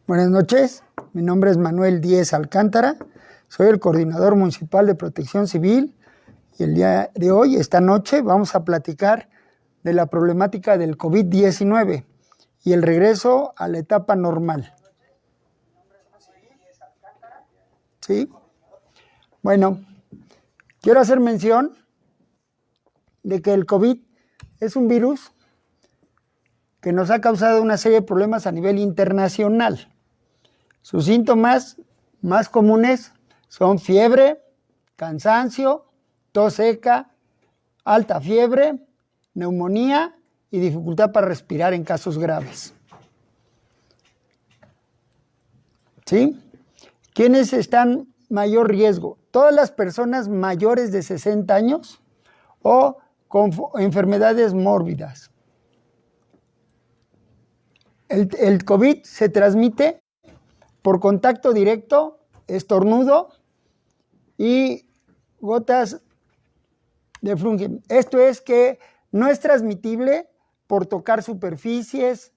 Buenas noches, mi nombre es Manuel Díez Alcántara, soy el coordinador municipal de Protección Civil y el día de hoy, esta noche, vamos a platicar de la problemática del COVID-19 y el regreso a la etapa normal. ¿Sí? Bueno, quiero hacer mención de que el COVID es un virus que nos ha causado una serie de problemas a nivel internacional. Sus síntomas más comunes son fiebre, cansancio, tos seca, alta fiebre, neumonía y dificultad para respirar en casos graves. ¿Sí? ¿Quiénes están en mayor riesgo? Todas las personas mayores de 60 años o con enfermedades mórbidas. El COVID se transmite por contacto directo, estornudo y gotas de fungi. Esto es que no es transmitible por tocar superficies,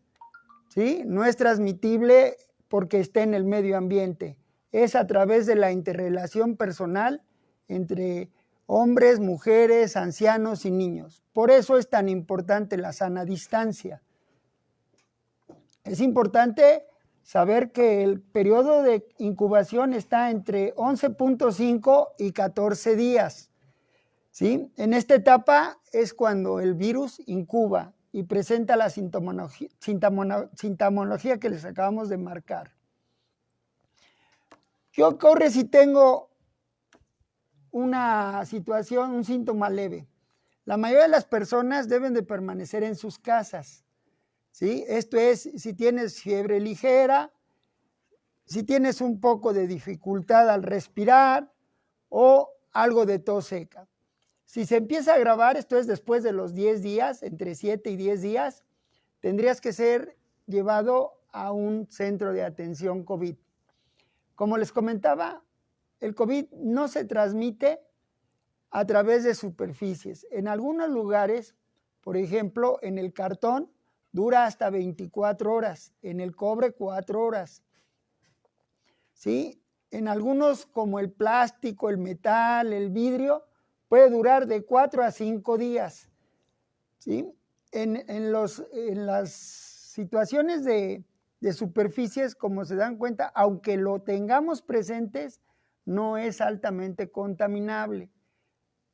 ¿sí? No es transmitible porque esté en el medio ambiente. Es a través de la interrelación personal entre hombres, mujeres, ancianos y niños. Por eso es tan importante la sana distancia. Es importante saber que el periodo de incubación está entre 11.5 y 14 días. ¿Sí? En esta etapa es cuando el virus incuba y presenta la sintomología que les acabamos de marcar. ¿Qué ocurre si tengo una situación, un síntoma leve? La mayoría de las personas deben de permanecer en sus casas. ¿Sí? Esto es, si tienes fiebre ligera, si tienes un poco de dificultad al respirar o algo de tos seca. Si se empieza a agravar, esto es después de los 10 días, entre 7 y 10 días, tendrías que ser llevado a un centro de atención COVID. Como les comentaba, el COVID no se transmite a través de superficies. En algunos lugares, por ejemplo, en el cartón, dura hasta 24 horas, en el cobre 4 horas. ¿Sí? En algunos, como el plástico, el metal, el vidrio, puede durar de 4 a 5 días. ¿Sí? En las situaciones de superficies, como se dan cuenta, aunque lo tengamos presentes, no es altamente contaminable.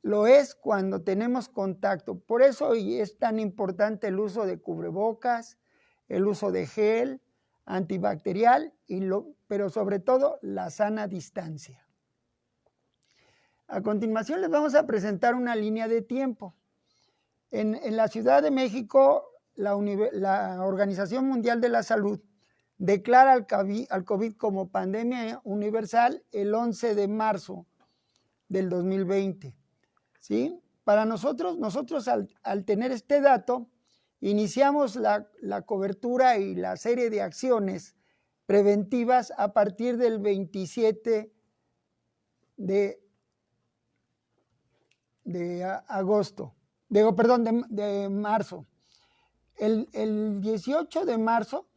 Lo es cuando tenemos contacto. Por eso es tan importante el uso de cubrebocas, el uso de gel antibacterial, pero sobre todo la sana distancia. A continuación les vamos a presentar una línea de tiempo. En la Ciudad de México, la Organización Mundial de la Salud declara al COVID como pandemia universal el 11 de marzo del 2020. ¿Sí? Para nosotros al tener este dato, iniciamos la cobertura y la serie de acciones preventivas a partir del 27 de marzo. El 18 de marzo,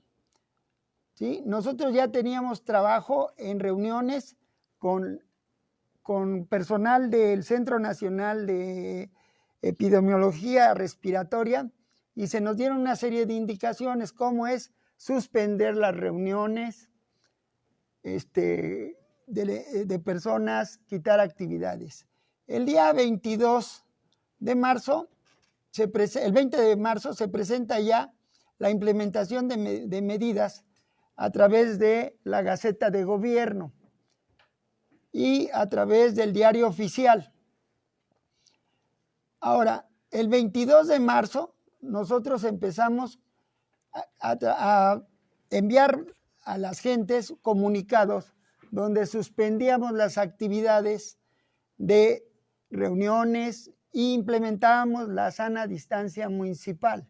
¿sí? Nosotros ya teníamos trabajo en reuniones con personal del Centro Nacional de Epidemiología Respiratoria y se nos dieron una serie de indicaciones, como es suspender las reuniones de personas, quitar actividades. El día 22 de marzo, el 20 de marzo se presenta ya la implementación de medidas a través de la Gaceta de Gobierno y a través del Diario Oficial. Ahora, el 22 de marzo, nosotros empezamos a enviar a las gentes comunicados donde suspendíamos las actividades de reuniones e implementábamos la sana distancia municipal.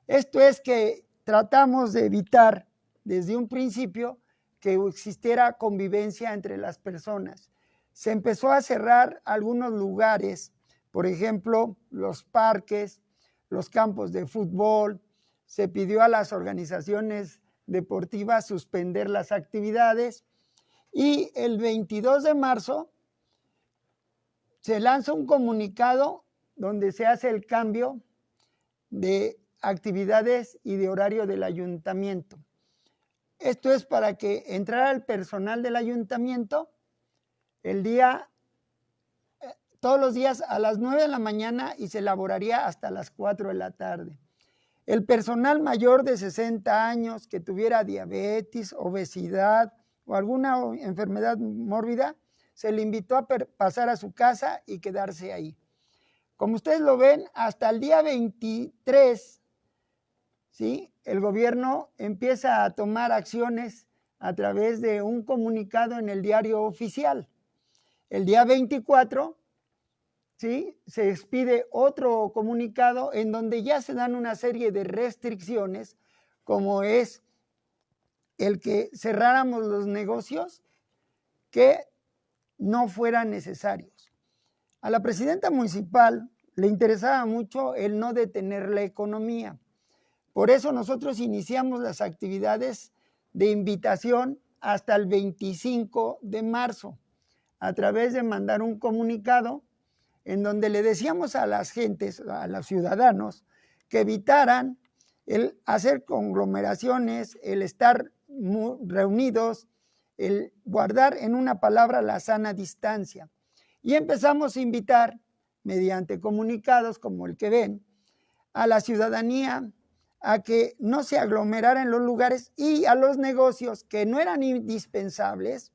Esto es que tratamos de evitar desde un principio que existiera convivencia entre las personas. Se empezó a cerrar algunos lugares, por ejemplo, los parques, los campos de fútbol. Se pidió a las organizaciones deportivas suspender las actividades. Y el 22 de marzo se lanza un comunicado donde se hace el cambio de actividades y de horario del ayuntamiento. Esto es para que entrara el personal del ayuntamiento todos los días a las 9 de la mañana y se laboraría hasta las 4 de la tarde. El personal mayor de 60 años que tuviera diabetes, obesidad o alguna enfermedad mórbida, se le invitó a pasar a su casa y quedarse ahí. Como ustedes lo ven, hasta el día 23, ¿sí?, el gobierno empieza a tomar acciones a través de un comunicado en el diario oficial. El día 24, ¿sí?, se expide otro comunicado en donde ya se dan una serie de restricciones, como es el que cerráramos los negocios que no fueran necesarios. A la presidenta municipal le interesaba mucho el no detener la economía. Por eso nosotros iniciamos las actividades de invitación hasta el 25 de marzo, a través de mandar un comunicado en donde le decíamos a las gentes, a los ciudadanos, que evitaran el hacer conglomeraciones, el estar reunidos, el guardar, en una palabra, la sana distancia. Y empezamos a invitar, mediante comunicados como el que ven, a la ciudadanía a que no se aglomerara en los lugares y a los negocios que no eran indispensables,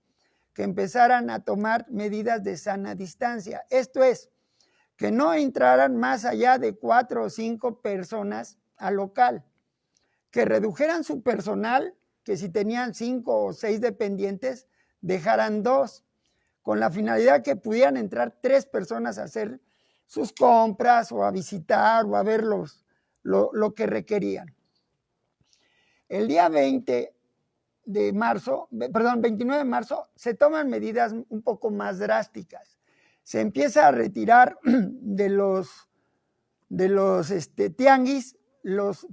que empezaran a tomar medidas de sana distancia. Esto es, que no entraran más allá de 4 o 5 personas al local, que redujeran su personal, que si tenían 5 o 6 dependientes, dejaran 2, con la finalidad que pudieran entrar 3 personas a hacer sus compras o a visitar o a ver lo que requerían. El día 29 de marzo, se toman medidas un poco más drásticas. Se empieza a retirar de los tianguis,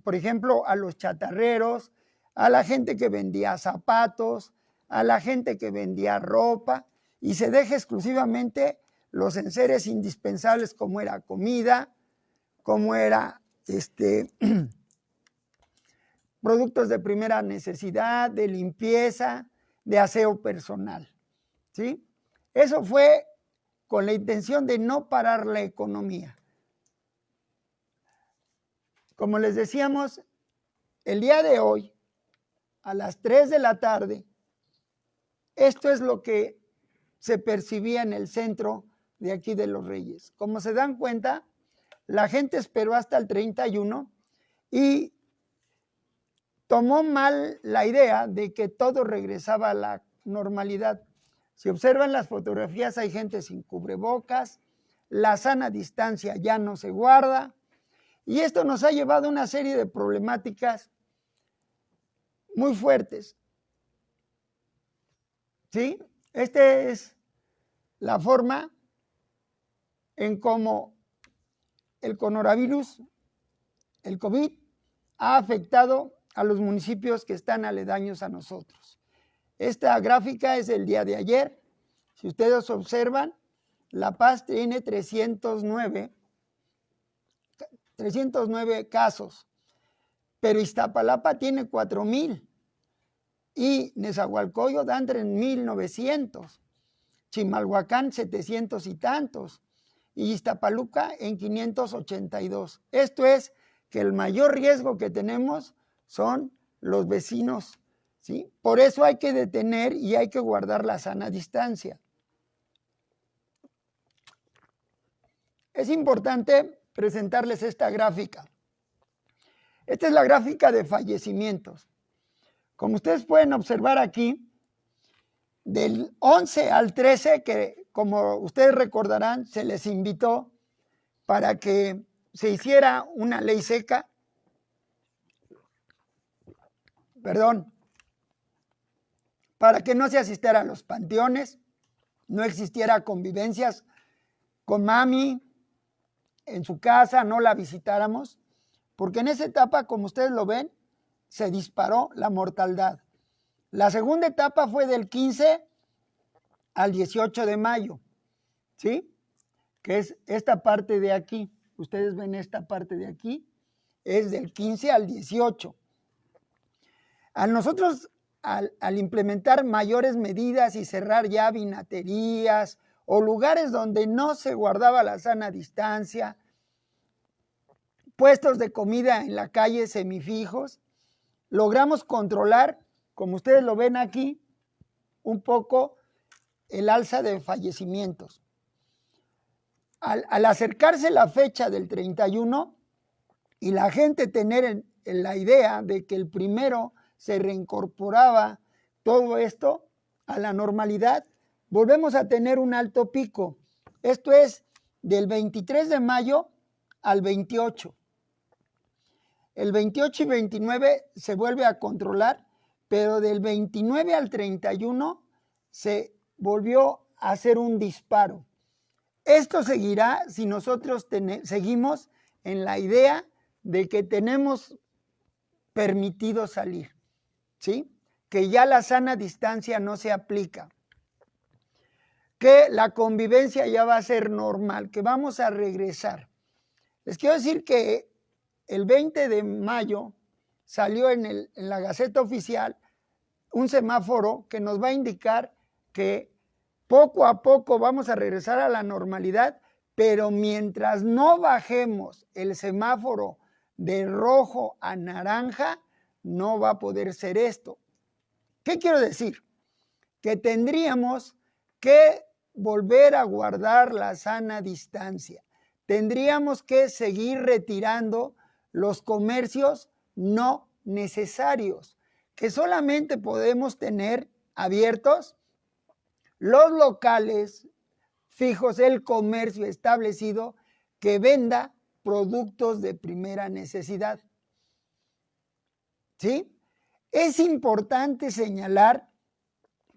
por ejemplo, a los chatarreros, a la gente que vendía zapatos, a la gente que vendía ropa, y se deja exclusivamente los enseres indispensables, como era comida, como era productos de primera necesidad, de limpieza, de aseo personal, ¿sí? Eso fue con la intención de no parar la economía. Como les decíamos, el día de hoy, a las 3 de la tarde, esto es lo que se percibía en el centro de aquí de Los Reyes. Como se dan cuenta, la gente esperó hasta el 31 y tomó mal la idea de que todo regresaba a la normalidad. Si observan las fotografías, hay gente sin cubrebocas, la sana distancia ya no se guarda, y esto nos ha llevado a una serie de problemáticas muy fuertes. ¿Sí? Esta es la forma en cómo el coronavirus, el COVID, ha afectado a los municipios que están aledaños a nosotros. Esta gráfica es del día de ayer. Si ustedes observan, La Paz tiene 309 casos, pero Iztapalapa tiene 4,000 y Nezahualcóyotl dan 3,900, Chimalhuacán 700 y tantos y Iztapaluca en 582. Esto es que el mayor riesgo que tenemos son los vecinos, ¿sí? Por eso hay que detener y hay que guardar la sana distancia. Es importante presentarles esta gráfica. Esta es la gráfica de fallecimientos. Como ustedes pueden observar aquí, del 11 al 13, que como ustedes recordarán, se les invitó para que se hiciera una ley seca, para que no se asistiera a los panteones, no existiera convivencias con mami en su casa, no la visitáramos, porque en esa etapa, como ustedes lo ven, se disparó la mortalidad. La segunda etapa fue del 15 al 18 de mayo, ¿sí? Que es esta parte de aquí. Ustedes ven esta parte de aquí, es del 15 al 18. A nosotros, al implementar mayores medidas y cerrar ya vinaterías o lugares donde no se guardaba la sana distancia, puestos de comida en la calle semifijos, logramos controlar, como ustedes lo ven aquí, un poco el alza de fallecimientos. Al acercarse la fecha del 31 y la gente tener en la idea de que el primero se reincorporaba todo esto a la normalidad, volvemos a tener un alto pico. Esto es del 23 de mayo al 28. El 28 y 29 se vuelve a controlar, pero del 29 al 31 se volvió a hacer un disparo. Esto seguirá si nosotros seguimos en la idea de que tenemos permitido salir, ¿sí? Que ya la sana distancia no se aplica, que la convivencia ya va a ser normal, que vamos a regresar. Les quiero decir que el 20 de mayo salió en la Gaceta Oficial un semáforo que nos va a indicar que poco a poco vamos a regresar a la normalidad, pero mientras no bajemos el semáforo de rojo a naranja, no va a poder ser esto. ¿Qué quiero decir? Que tendríamos que volver a guardar la sana distancia. Tendríamos que seguir retirando los comercios no necesarios, que solamente podemos tener abiertos los locales fijos, el comercio establecido que venda productos de primera necesidad. ¿Sí? Es importante señalar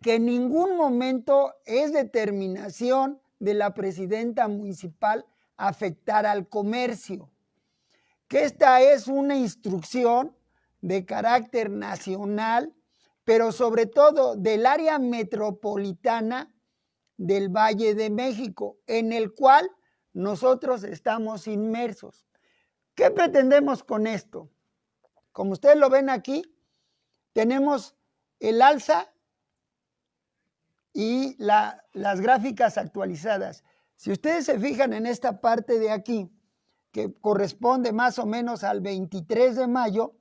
que en ningún momento es determinación de la presidenta municipal afectar al comercio, que esta es una instrucción de carácter nacional, pero sobre todo del área metropolitana del Valle de México, en el cual nosotros estamos inmersos. ¿Qué pretendemos con esto? Como ustedes lo ven aquí, tenemos el alza y las gráficas actualizadas. Si ustedes se fijan en esta parte de aquí, que corresponde más o menos al 23 de mayo,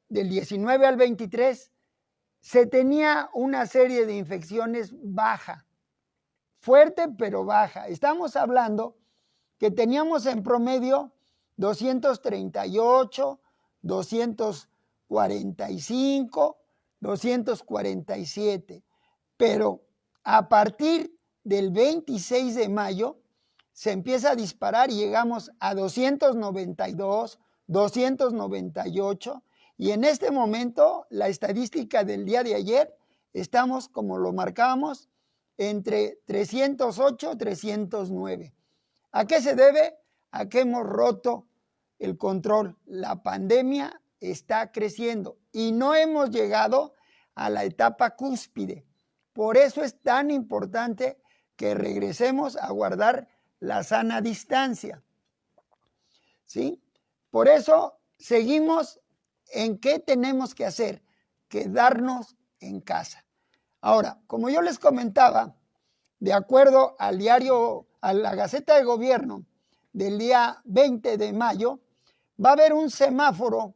del 19 al 23, se tenía una serie de infecciones baja, fuerte pero baja. Estamos hablando que teníamos en promedio 238, 245, 247, pero a partir del 26 de mayo se empieza a disparar y llegamos a 292, 298, y en este momento la estadística del día de ayer estamos, como lo marcábamos, entre 308 y 309. ¿A qué se debe? A que hemos roto el control. La pandemia está creciendo y no hemos llegado a la etapa cúspide. Por eso es tan importante que regresemos a guardar la sana distancia. ¿Sí? Por eso seguimos en qué tenemos que hacer, quedarnos en casa. Ahora, como yo les comentaba, de acuerdo al diario, a la Gaceta de Gobierno del día 20 de mayo, va a haber un semáforo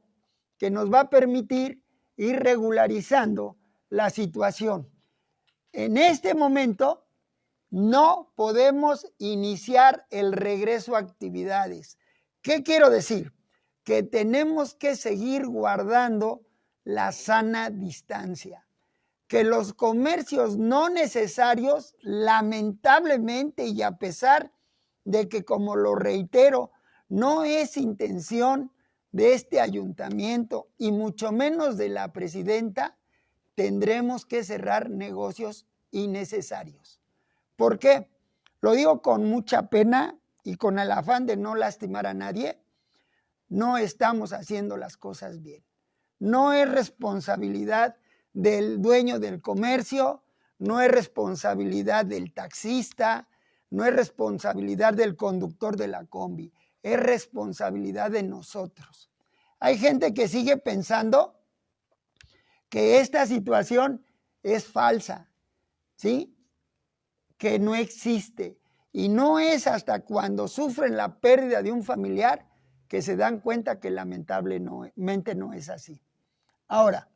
que nos va a permitir ir regularizando la situación. En este momento no podemos iniciar el regreso a actividades. ¿Qué quiero decir? Que tenemos que seguir guardando la sana distancia. Que los comercios no necesarios, lamentablemente, y a pesar de que, como lo reitero, no es intención de este ayuntamiento y mucho menos de la presidenta, tendremos que cerrar negocios innecesarios. ¿Por qué? Lo digo con mucha pena y con el afán de no lastimar a nadie. No estamos haciendo las cosas bien. no es responsabilidad del dueño del comercio, no es responsabilidad del taxista, no es responsabilidad del conductor de la combi, es responsabilidad de nosotros. Hay gente que sigue pensando que esta situación es falsa, ¿sí? Que no existe. Y no es hasta cuando sufren la pérdida de un familiar que se dan cuenta que lamentablemente no es así. Ahora,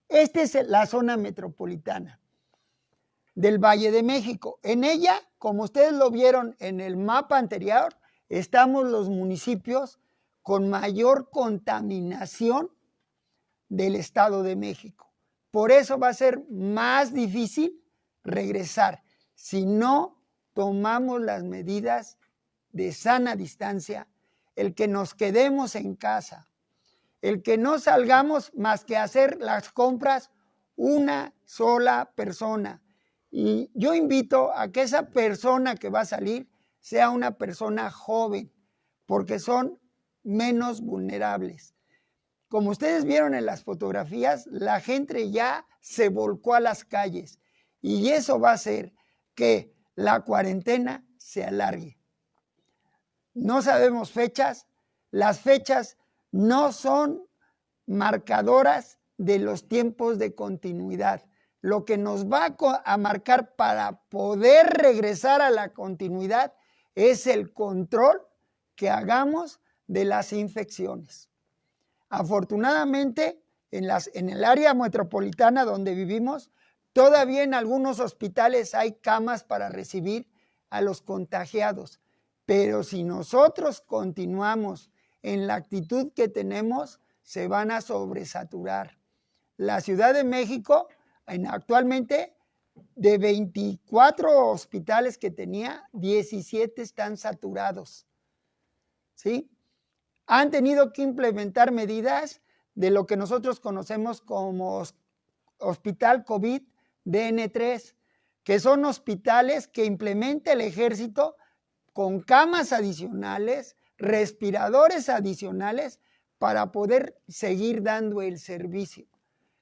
esta es la zona metropolitana del Valle de México. En ella, como ustedes lo vieron en el mapa anterior, estamos los municipios con mayor contaminación del Estado de México. Por eso va a ser más difícil regresar si no tomamos las medidas de sana distancia, el que nos quedemos en casa, el que no salgamos más que a hacer las compras una sola persona. Y yo invito a que esa persona que va a salir sea una persona joven, porque son menos vulnerables. Como ustedes vieron en las fotografías, la gente ya se volcó a las calles y eso va a hacer que la cuarentena se alargue. No sabemos fechas, las fechas no son marcadoras de los tiempos de continuidad. Lo que nos va a marcar para poder regresar a la continuidad es el control que hagamos de las infecciones. Afortunadamente, en el área metropolitana donde vivimos, todavía en algunos hospitales hay camas para recibir a los contagiados. Pero si nosotros continuamos en la actitud que tenemos, se van a sobresaturar. La Ciudad de México, actualmente, de 24 hospitales que tenía, 17 están saturados. ¿Sí? Han tenido que implementar medidas de lo que nosotros conocemos como Hospital COVID DN3, que son hospitales que implementa el ejército con camas adicionales, respiradores adicionales para poder seguir dando el servicio.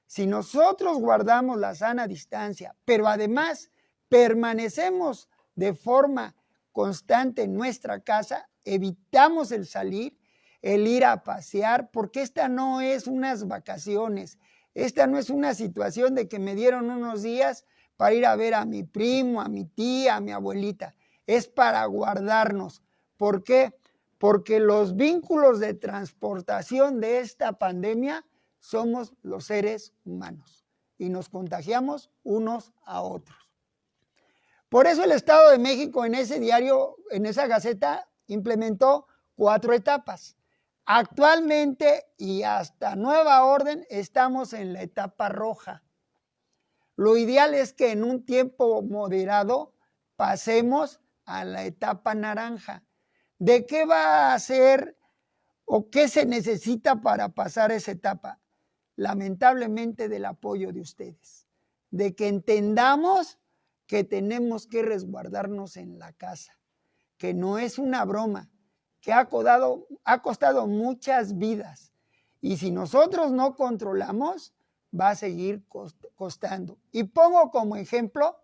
Si nosotros guardamos la sana distancia, pero además permanecemos de forma constante en nuestra casa, evitamos el salir, el ir a pasear, porque esta no es unas vacaciones, esta no es una situación de que me dieron unos días para ir a ver a mi primo, a mi tía, a mi abuelita. Es para guardarnos. ¿Por qué? Porque los vínculos de transportación de esta pandemia somos los seres humanos y nos contagiamos unos a otros. Por eso el Estado de México en ese diario, en esa gaceta, implementó 4 etapas. Actualmente y hasta nueva orden estamos en la etapa roja. Lo ideal es que en un tiempo moderado pasemos a la etapa naranja. ¿De qué va a ser o qué se necesita para pasar esa etapa? Lamentablemente del apoyo de ustedes, de que entendamos que tenemos que resguardarnos en la casa, que no es una broma, que ha costado muchas vidas y si nosotros no controlamos, va a seguir costando. Y pongo como ejemplo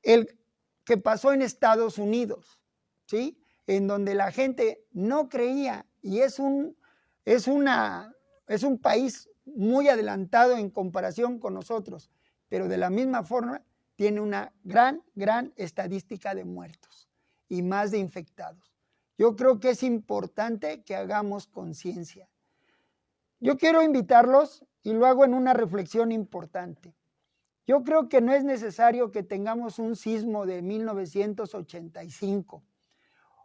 el que pasó en Estados Unidos, ¿sí? En donde la gente no creía y es un país muy adelantado en comparación con nosotros, pero de la misma forma tiene una gran estadística de muertos y más de infectados. Yo creo que es importante que hagamos conciencia. Yo quiero invitarlos y lo hago en una reflexión importante. Yo creo que no es necesario que tengamos un sismo de 1985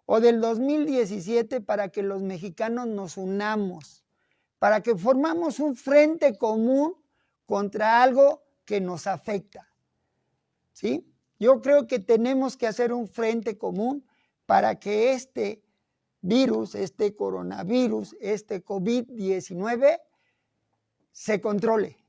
o del 2017 para que los mexicanos nos unamos, para que formamos un frente común contra algo que nos afecta. ¿Sí? Yo creo que tenemos que hacer un frente común para que este virus, este coronavirus, este COVID-19 se controle,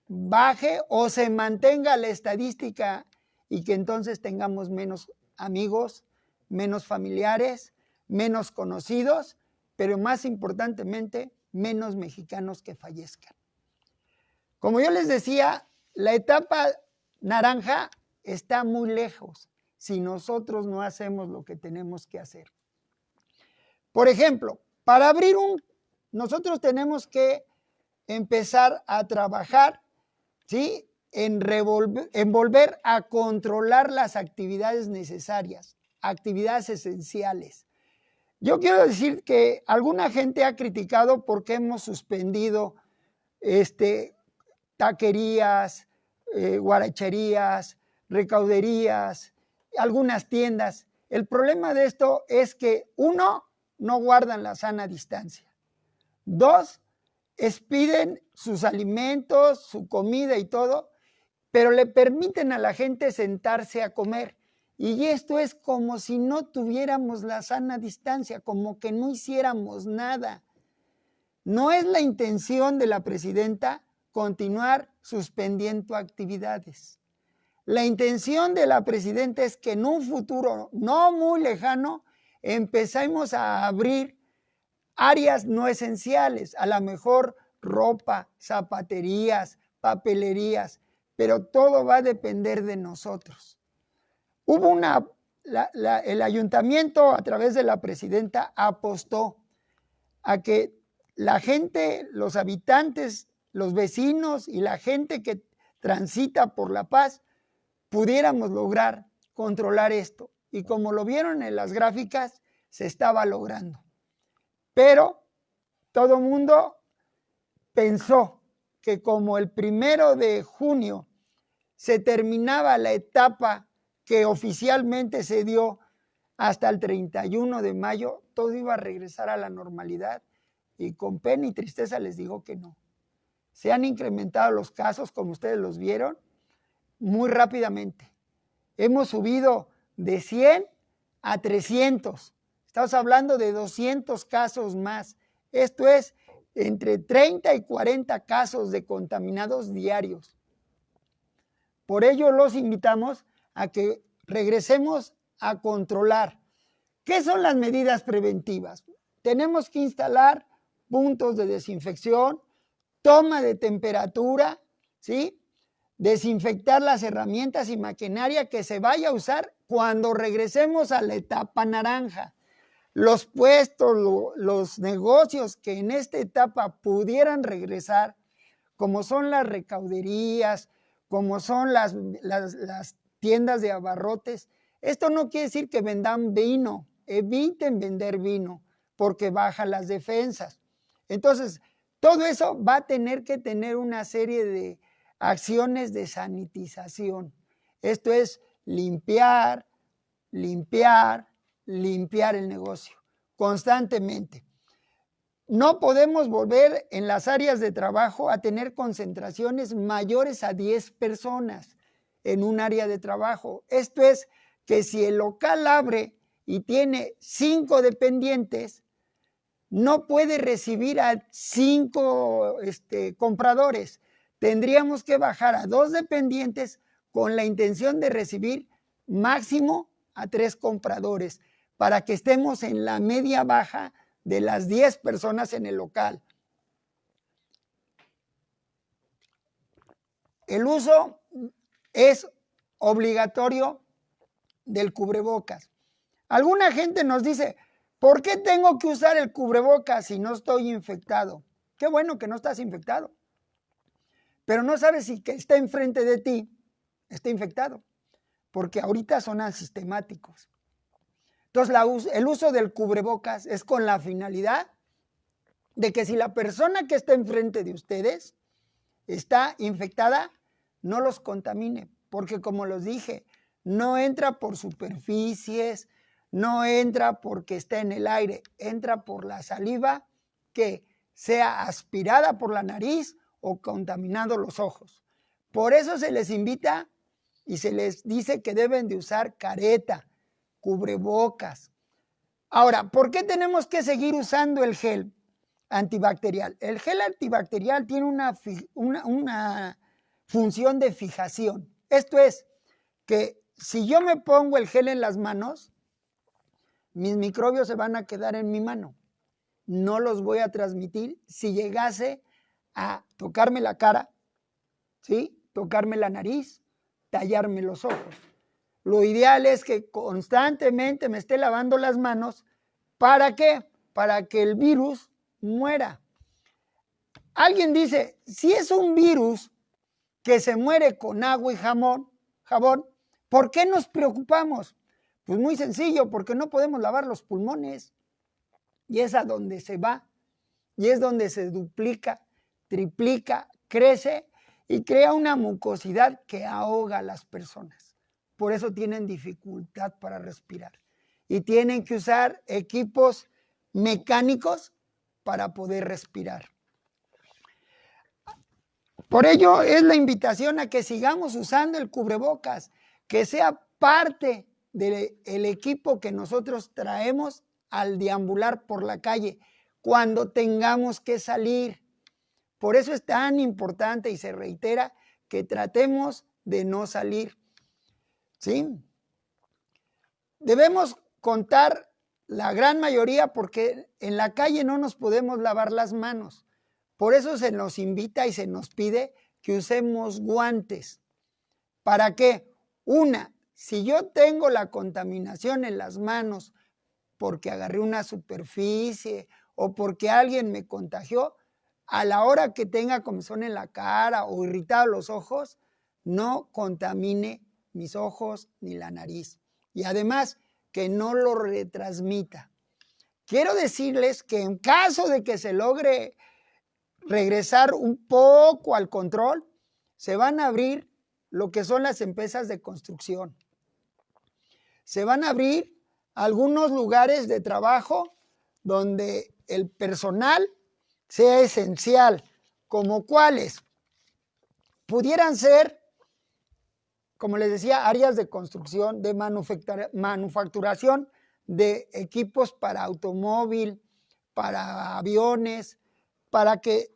baje o se mantenga la estadística y que entonces tengamos menos amigos, menos familiares, menos conocidos, pero más importantemente, menos mexicanos que fallezcan. Como yo les decía, la etapa naranja está muy lejos si nosotros no hacemos lo que tenemos que hacer. Por ejemplo, para abrir nosotros tenemos que empezar a trabajar, ¿sí?, en volver a controlar las actividades necesarias, actividades esenciales. Yo quiero decir que alguna gente ha criticado porque hemos suspendido taquerías, guaracherías, recauderías, algunas tiendas. El problema de esto es que, uno, no guardan la sana distancia. Dos, expiden sus alimentos, su comida y todo, pero le permiten a la gente sentarse a comer. Y esto es como si no tuviéramos la sana distancia, como que no hiciéramos nada. No es la intención de la presidenta continuar suspendiendo actividades. La intención de la presidenta es que en un futuro no muy lejano empecemos a abrir áreas no esenciales, a lo mejor ropa, zapaterías, papelerías, pero todo va a depender de nosotros. El ayuntamiento a través de la presidenta apostó a que la gente, los habitantes, los vecinos y la gente que transita por La Paz pudiéramos lograr controlar esto. Y como lo vieron en las gráficas, se estaba logrando. Pero todo mundo pensó que como el 1 de junio se terminaba la etapa que oficialmente se dio hasta el 31 de mayo, todo iba a regresar a la normalidad. Y con pena y tristeza les digo que no. Se han incrementado los casos, como ustedes los vieron, muy rápidamente. Hemos subido de 100 a 300. Estamos hablando de 200 casos más. Esto es entre 30 y 40 casos de contaminados diarios. Por ello los invitamos a que regresemos a controlar. ¿Qué son las medidas preventivas? Tenemos que instalar puntos de desinfección, toma de temperatura, ¿sí?, desinfectar las herramientas y maquinaria que se vaya a usar cuando regresemos a la etapa naranja. Los puestos, los negocios que en esta etapa pudieran regresar, como son las recauderías, como son las tiendas de abarrotes, esto no quiere decir que vendan vino, eviten vender vino porque bajan las defensas. Entonces, todo eso va a tener que tener una serie de acciones de sanitización. Esto es limpiar, limpiar, limpiar el negocio constantemente. No podemos volver en las áreas de trabajo a tener concentraciones mayores a 10 personas en un área de trabajo. Esto es que si el local abre y tiene 5 dependientes, no puede recibir a 5 compradores. Tendríamos que bajar a 2 dependientes con la intención de recibir máximo a 3 compradores para que estemos en la media baja de las 10 personas en el local. El uso es obligatorio del cubrebocas. Alguna gente nos dice, ¿por qué tengo que usar el cubrebocas si no estoy infectado? Qué bueno que no estás infectado, pero no sabes si que está enfrente de ti está infectado, porque ahorita son asistemáticos. Entonces, el uso del cubrebocas es con la finalidad de que si la persona que está enfrente de ustedes está infectada, no los contamine, porque como los dije, no entra por superficies, no entra porque está en el aire, entra por la saliva que sea aspirada por la nariz o contaminando los ojos. Por eso se les invita y se les dice que deben de usar careta, cubrebocas. Ahora, ¿por qué tenemos que seguir usando el gel antibacterial? El gel antibacterial tiene una función de fijación. Esto es que si yo me pongo el gel en las manos, mis microbios se van a quedar en mi mano. No los voy a transmitir. Si llegase a tocarme la cara, ¿sí? Tocarme la nariz, tallarme los ojos. Lo ideal es que constantemente me esté lavando las manos. ¿Para qué? Para que el virus muera. Alguien dice, si es un virus que se muere con agua y jabón, ¿por qué nos preocupamos? Pues muy sencillo, porque no podemos lavar los pulmones. Y es a donde se va, y es donde se duplica, triplica, crece y crea una mucosidad que ahoga a las personas. Por eso tienen dificultad para respirar. Y tienen que usar equipos mecánicos para poder respirar. Por ello es la invitación a que sigamos usando el cubrebocas, que sea parte del equipo que nosotros traemos al deambular por la calle cuando tengamos que salir. Por eso es tan importante y se reitera que tratemos de no salir. ¿Sí? Debemos contar la gran mayoría porque en la calle no nos podemos lavar las manos. Por eso se nos invita y se nos pide que usemos guantes. ¿Para qué? Una, si yo tengo la contaminación en las manos porque agarré una superficie o porque alguien me contagió, a la hora que tenga comezón en la cara o irritado los ojos, no contamine mis ojos ni la nariz. Y además, que no lo retransmita. Quiero decirles que en caso de que se logre regresar un poco al control, se van a abrir lo que son las empresas de construcción. Se van a abrir algunos lugares de trabajo donde el personal sea esencial, como cuáles pudieran ser, como les decía, áreas de construcción, de manufacturación de equipos para automóvil, para aviones, para que,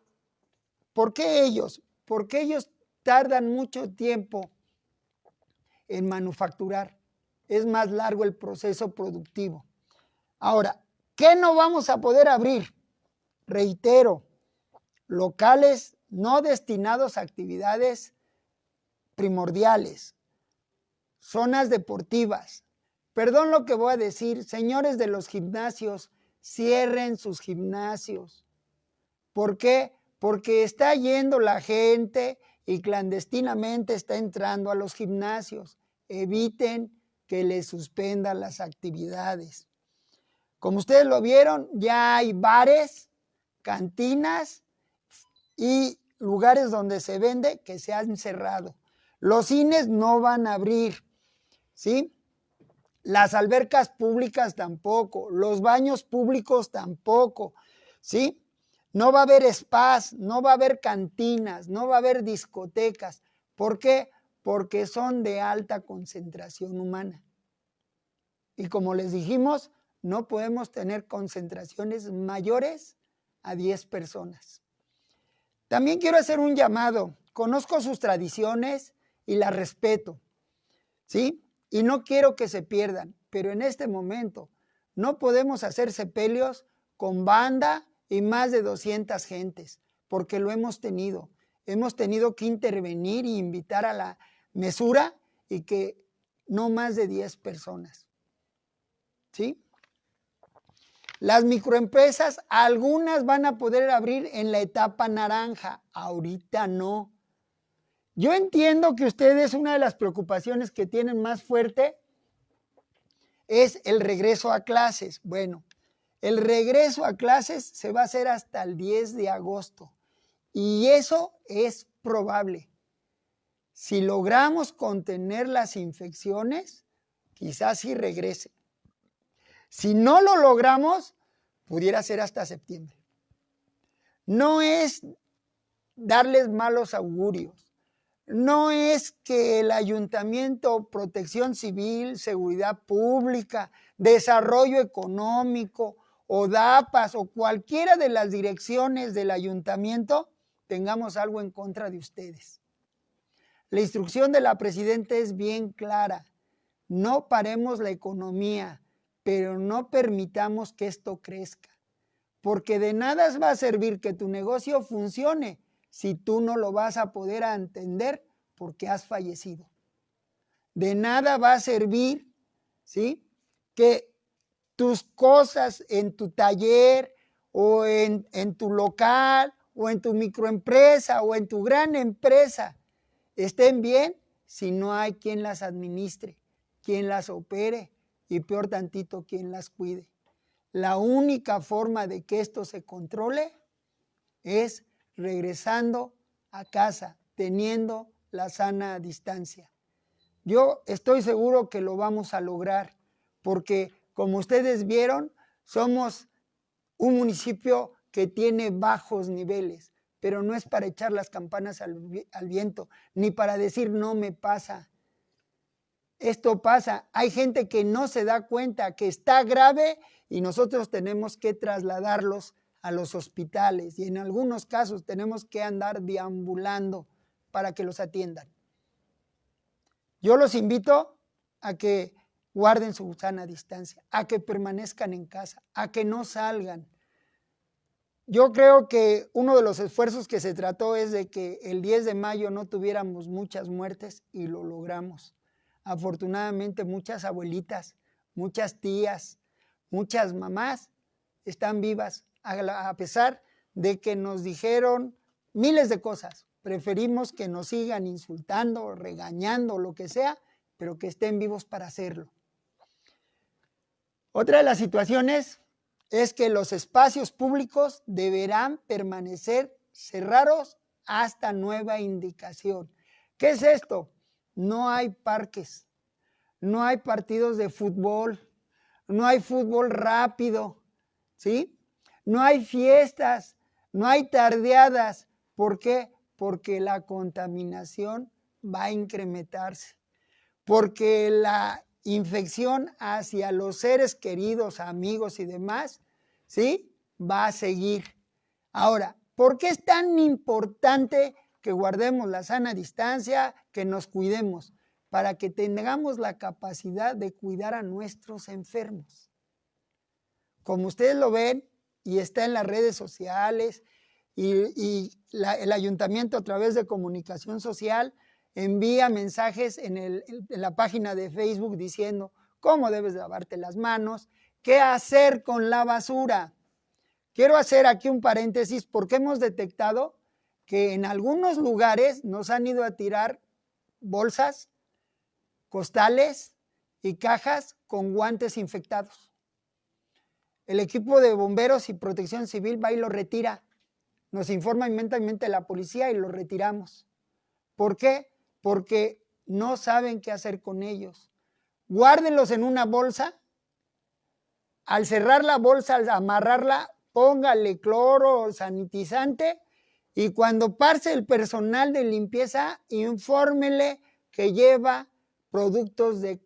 ¿por qué ellos? Porque ellos tardan mucho tiempo en manufacturar. Es más largo el proceso productivo. Ahora, ¿qué no vamos a poder abrir? Reitero, locales no destinados a actividades primordiales, zonas deportivas. Perdón lo que voy a decir, señores de los gimnasios, cierren sus gimnasios. ¿Por qué? Porque está yendo la gente y clandestinamente está entrando a los gimnasios. Eviten que les suspendan las actividades. Como ustedes lo vieron, ya hay bares, cantinas y lugares donde se vende que se han cerrado. Los cines no van a abrir, ¿sí? Las albercas públicas tampoco, los baños públicos tampoco, ¿sí? No va a haber spas, no va a haber cantinas, no va a haber discotecas. ¿Por qué? Porque son de alta concentración humana. Y como les dijimos, no podemos tener concentraciones mayores a 10 personas. También quiero hacer un llamado. Conozco sus tradiciones y las respeto, ¿sí? Y no quiero que se pierdan, pero en este momento no podemos hacer sepelios con banda y más de 200 gentes, porque lo hemos tenido. Hemos tenido que intervenir y invitar a la mesura y que no más de 10 personas, ¿sí? Las microempresas, algunas van a poder abrir en la etapa naranja, ahorita no. Yo entiendo que ustedes, una de las preocupaciones que tienen más fuerte es el regreso a clases. Bueno, el regreso a clases se va a hacer hasta el 10 de agosto y eso es probable. Si logramos contener las infecciones, quizás sí regrese. Si no lo logramos, pudiera ser hasta septiembre. No es darles malos augurios. No es que el ayuntamiento, protección civil, seguridad pública, desarrollo económico o DAPAS o cualquiera de las direcciones del ayuntamiento tengamos algo en contra de ustedes. La instrucción de la presidenta es bien clara. No paremos la economía, pero no permitamos que esto crezca. Porque de nada va a servir que tu negocio funcione, si tú no lo vas a poder entender porque has fallecido. De nada va a servir, ¿sí?, que tus cosas en tu taller o en tu local o en tu microempresa o en tu gran empresa estén bien si no hay quien las administre, quien las opere y peor tantito quien las cuide. La única forma de que esto se controle es regresando a casa, teniendo la sana distancia. Yo estoy seguro que lo vamos a lograr porque, como ustedes vieron, somos un municipio que tiene bajos niveles, pero no es para echar las campanas al viento, ni para decir no me pasa. Esto pasa. Hay gente que no se da cuenta que está grave y nosotros tenemos que trasladarlos a los hospitales y en algunos casos tenemos que andar deambulando para que los atiendan. Yo los invito a que guarden su sana distancia, a que permanezcan en casa, a que no salgan. Yo creo que uno de los esfuerzos que se trató es de que el 10 de mayo no tuviéramos muchas muertes y lo logramos. Afortunadamente muchas abuelitas, muchas tías, muchas mamás están vivas a pesar de que nos dijeron miles de cosas. Preferimos que nos sigan insultando, regañando, lo que sea, pero que estén vivos para hacerlo. Otra de las situaciones es que los espacios públicos deberán permanecer cerrados hasta nueva indicación. ¿Qué es esto? No hay parques, no hay partidos de fútbol, no hay fútbol rápido, ¿sí? No hay fiestas, no hay tardeadas. ¿Por qué? Porque la contaminación va a incrementarse, porque la infección hacia los seres queridos, amigos y demás, ¿sí?, va a seguir. Ahora, ¿por qué es tan importante que guardemos la sana distancia, que nos cuidemos? Para que tengamos la capacidad de cuidar a nuestros enfermos. Como ustedes lo ven, y está en las redes sociales, y el ayuntamiento a través de comunicación social envía mensajes en la página de Facebook diciendo cómo debes lavarte las manos, qué hacer con la basura. Quiero hacer aquí un paréntesis porque hemos detectado que en algunos lugares nos han ido a tirar bolsas, costales y cajas con guantes infectados. El equipo de bomberos y protección civil va y lo retira. Nos informa inmediatamente la policía y lo retiramos. ¿Por qué? Porque no saben qué hacer con ellos. Guárdenlos en una bolsa. Al cerrar la bolsa, al amarrarla, póngale cloro, sanitizante, y cuando pase el personal de limpieza, infórmele que lleva productos de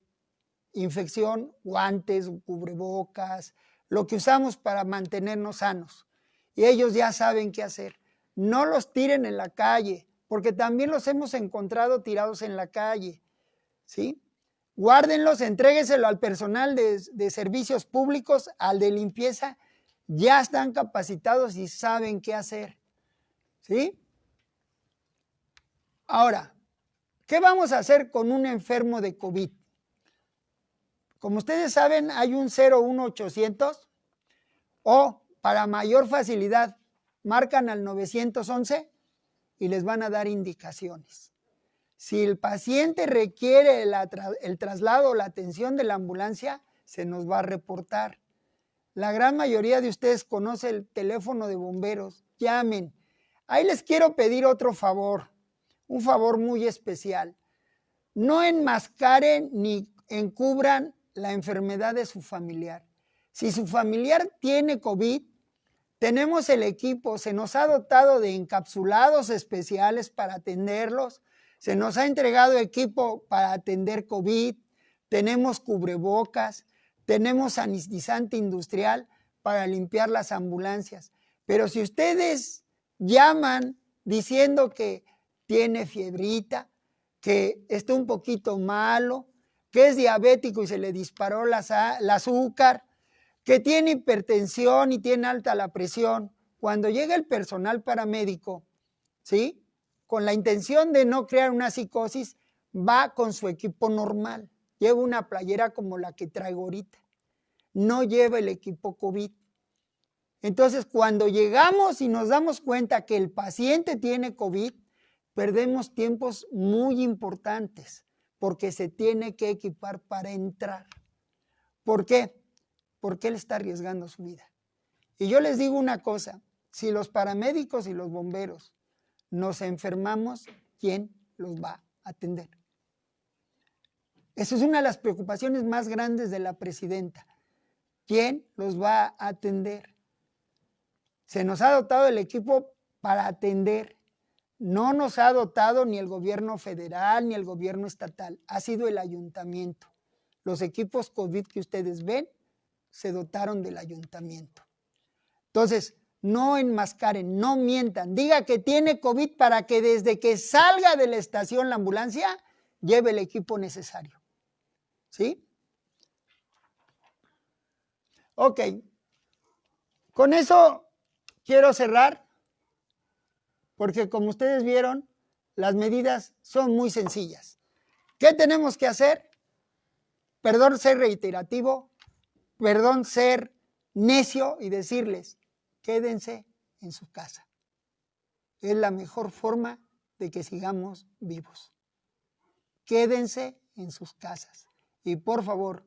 infección, guantes, cubrebocas, lo que usamos para mantenernos sanos. Y ellos ya saben qué hacer. No los tiren en la calle, porque también los hemos encontrado tirados en la calle, ¿sí? Guárdenlos, entrégueselo al personal de servicios públicos, al de limpieza, ya están capacitados y saben qué hacer, ¿sí? Ahora, ¿qué vamos a hacer con un enfermo de COVID? Como ustedes saben, hay un 01800 o para mayor facilidad marcan al 911 y les van a dar indicaciones. Si el paciente requiere el traslado o la atención de la ambulancia, se nos va a reportar. La gran mayoría de ustedes conoce el teléfono de bomberos. Llamen. Ahí les quiero pedir otro favor, un favor muy especial. No enmascaren ni encubran la enfermedad de su familiar. Si su familiar tiene COVID, tenemos el equipo, se nos ha dotado de encapsulados especiales para atenderlos, se nos ha entregado equipo para atender COVID, tenemos cubrebocas, tenemos sanitizante industrial para limpiar las ambulancias. Pero si ustedes llaman diciendo que tiene fiebrita, que está un poquito malo, que es diabético y se le disparó el azúcar, que tiene hipertensión y tiene alta la presión, cuando llega el personal paramédico ¿sí? Con la intención de no crear una psicosis, va con su equipo normal. Lleva una playera como la que traigo ahorita. No lleva el equipo COVID. Entonces, cuando llegamos y nos damos cuenta que el paciente tiene COVID, perdemos tiempos muy importantes porque se tiene que equipar para entrar. ¿Por qué? Porque él está arriesgando su vida. Y yo les digo una cosa, si los paramédicos y los bomberos nos enfermamos, ¿quién los va a atender? Esa es una de las preocupaciones más grandes de la presidenta. ¿Quién los va a atender? Se nos ha dotado el equipo para atender. No nos ha dotado ni el gobierno federal ni el gobierno estatal. Ha sido el ayuntamiento. Los equipos COVID que ustedes ven se dotaron del ayuntamiento. Entonces, no enmascaren, no mientan. Diga que tiene COVID para que desde que salga de la estación la ambulancia lleve el equipo necesario. ¿Sí? Ok. Con eso quiero cerrar, porque como ustedes vieron, las medidas son muy sencillas. ¿Qué tenemos que hacer? Perdón ser reiterativo, perdón ser necio y decirles, quédense en su casa. Es la mejor forma de que sigamos vivos. Quédense en sus casas. Y por favor,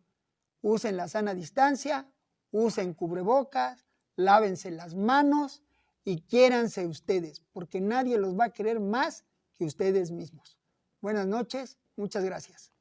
usen la sana distancia, usen cubrebocas, lávense las manos y quiéranse ustedes, porque nadie los va a querer más que ustedes mismos. Buenas noches, muchas gracias.